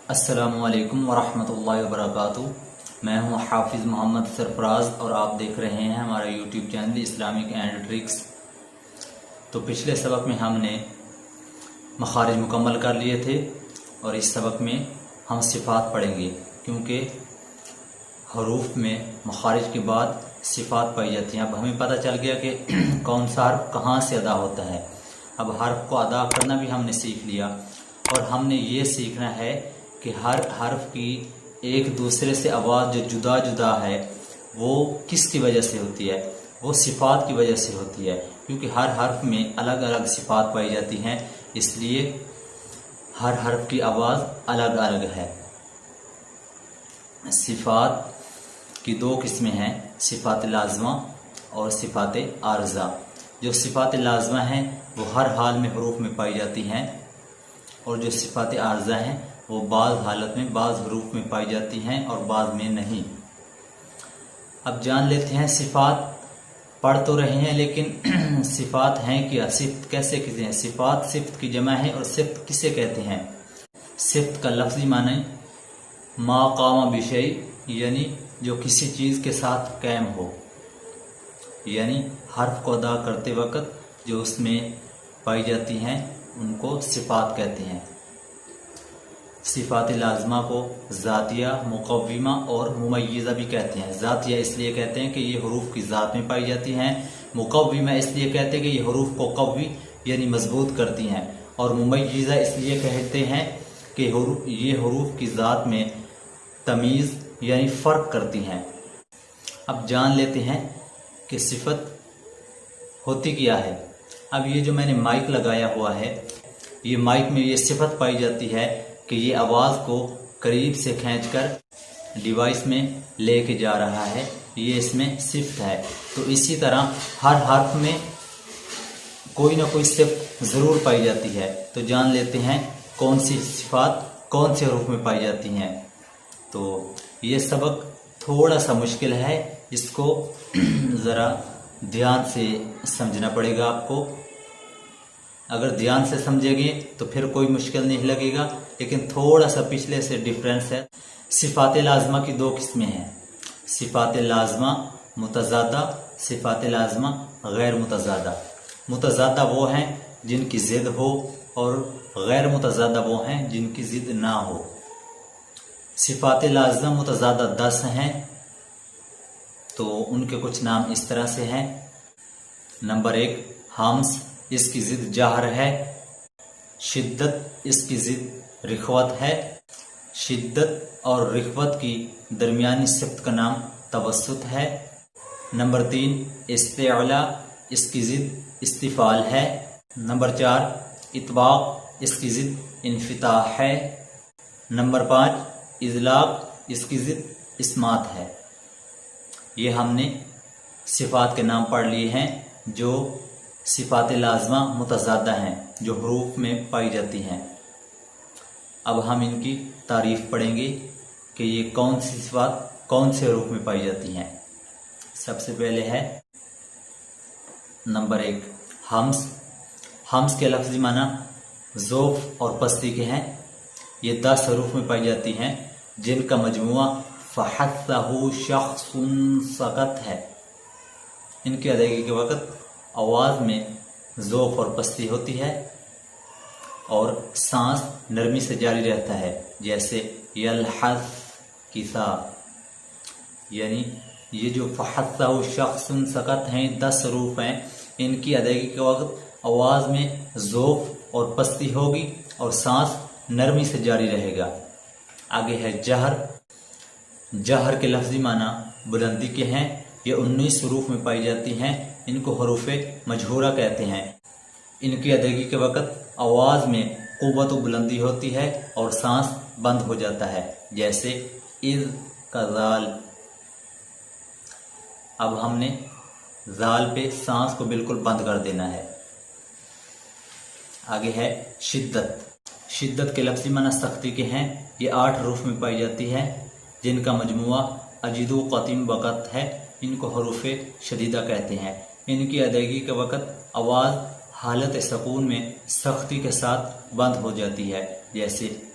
السلام علیکم ورحمۃ اللہ وبرکاتہ۔ میں ہوں حافظ محمد سرفراز اور آپ دیکھ رہے ہیں ہمارا YouTube channel Islamic and tricks. تو پچھلے سبق میں ہم نے مخارج مکمل کر لیے تھے اور اس سبق میں ہم صفات پڑھیں گے، کیونکہ حروف میں مخارج کے بعد صفات پائی جاتی ہیں۔ اب ہمیں پتہ چل گیا کہ کون سا حرف کہاں سے ادا ہوتا ہے۔ اب حرف کو ادا کرنا بھی ہم نے سیکھ لیا، اور ہم نے یہ سیکھنا ہے کہ ہر حرف کی ایک دوسرے سے آواز جو جدا جدا ہے وہ کس کی وجہ سے ہوتی ہے، وہ صفات کی وجہ سے ہوتی ہے، کیونکہ ہر حرف میں الگ الگ صفات پائی جاتی ہیں، اس لیے ہر حرف کی آواز الگ الگ ہے۔ صفات کی دو قسمیں ہیں، صفات لازمہ اور صفات عارضہ۔ جو صفات لازمہ ہیں وہ ہر حال میں حروف میں پائی جاتی ہیں، اور جو صفات عارضہ ہیں وہ بعض حالت میں بعض حروف میں پائی جاتی ہیں اور بعض میں نہیں۔ اب جان لیتے ہیں، صفات پڑھ تو رہے ہیں لیکن صفات ہیں کیا، صفت کیسے کہتے ہیں؟ صفات صفت کی جمع ہے، اور صفت کسے کہتے ہیں؟ صفت کا لفظی معنی ما قام بشیء، یعنی جو کسی چیز کے ساتھ قائم ہو، یعنی حرف کو ادا کرتے وقت جو اس میں پائی جاتی ہیں ان کو صفات کہتے ہیں۔ صفات لازمہ کو ذاتیہ، مقومہ اور ممیزہ بھی کہتے ہیں۔ ذاتیہ اس لیے کہتے ہیں کہ یہ حروف کی ذات میں پائی جاتی ہیں، مقومہ اس لیے کہتے ہیں کہ یہ حروف کو قوی یعنی مضبوط کرتی ہیں، اور ممیزہ اس لیے کہتے ہیں کہ یہ حروف کی ذات میں تمیز یعنی فرق کرتی ہیں۔ اب جان لیتے ہیں کہ صفت ہوتی کیا ہے۔ اب یہ جو میں نے مائک لگایا ہوا ہے، یہ مائک میں یہ صفت پائی جاتی ہے کہ یہ آواز کو قریب سے کھینچ کر ڈیوائس میں لے کے جا رہا ہے، یہ اس میں صفت ہے۔ تو اسی طرح ہر حرف میں کوئی نہ کوئی صفت ضرور پائی جاتی ہے۔ تو جان لیتے ہیں کون سی صفات کون سے حروف میں پائی جاتی ہیں۔ تو یہ سبق تھوڑا سا مشکل ہے، اس کو ذرا دھیان سے سمجھنا پڑے گا آپ کو۔ اگر دھیان سے سمجھیں گے تو پھر کوئی مشکل نہیں لگے گا، لیکن تھوڑا سا پچھلے سے ڈیفرنس ہے۔ صفات لازمہ کی دو قسمیں ہیں، صفات لازمہ متضادہ، صفات لازمہ غیر متضادہ۔ متضادہ وہ ہیں جن کی ضد ہو، اور غیر متضادہ وہ ہیں جن کی ضد نہ ہو۔ صفات لازمہ متضادہ 10 ہیں، تو ان کے کچھ نام اس طرح سے ہیں۔ نمبر 1 ہمس، اس کی ضد جہر ہے۔ شدت، اس کی ضد رخوت ہے۔ شدت اور رخوت کی درمیانی صفت کا نام توسط ہے۔ نمبر 3 استعلا، اس کی ضد استفال ہے۔ نمبر 4 اطباق، اس کی ضد انفتاح ہے۔ نمبر 5 اذلاق، اس کی ضد اسمات ہے۔ یہ ہم نے صفات کے نام پڑھ لیے ہیں جو صفات لازمہ متضادہ ہیں، جو حروف میں پائی جاتی ہیں۔ اب ہم ان کی تعریف پڑھیں گے کہ یہ کون سی صفات کون سے حروف میں پائی جاتی ہیں۔ سب سے پہلے ہے نمبر 1 ہمس۔ ہمس کے لفظی معنی ذوف اور پستی کے ہیں۔ یہ 10 حروف میں پائی جاتی ہیں، جن کا مجموعہ فحثہ شخص سکت ہے۔ ان کی ادائیگی کے وقت آواز میں ذوف اور پستی ہوتی ہے، اور سانس نرمی سے جاری رہتا ہے، جیسے یلحظ کی سا۔ یعنی یہ جو فحثہ شخص سکت ہیں، 10 حروف ہیں، ان کی ادائیگی کے وقت آواز میں ذوف اور پستی ہوگی اور سانس نرمی سے جاری رہے گا۔ آگے ہے جہر۔ جہر کے لفظی معنی بلندی کے ہیں۔ یہ 19 حروف میں پائی جاتی ہیں، ان کو حروف مجہورہ کہتے ہیں۔ ان کی ادائیگی کے وقت آواز میں قوت و بلندی ہوتی ہے اور سانس بند ہو جاتا ہے، جیسے اذ کا ذال۔ اب ہم نے ذال پہ سانس کو بالکل بند کر دینا ہے۔ آگے ہے شدت۔ شدت کے لفظی معنی سختی کے ہیں۔ یہ 8 حروف میں پائی جاتی ہے، جن کا مجموعہ اجدو قتیم وقت ہے۔ ان کو حروف شدیدہ کہتے ہیں۔ ان کی ادائیگی کے وقت آواز حالت سکون میں سختی کے ساتھ بند ہو جاتی ہے، جیسے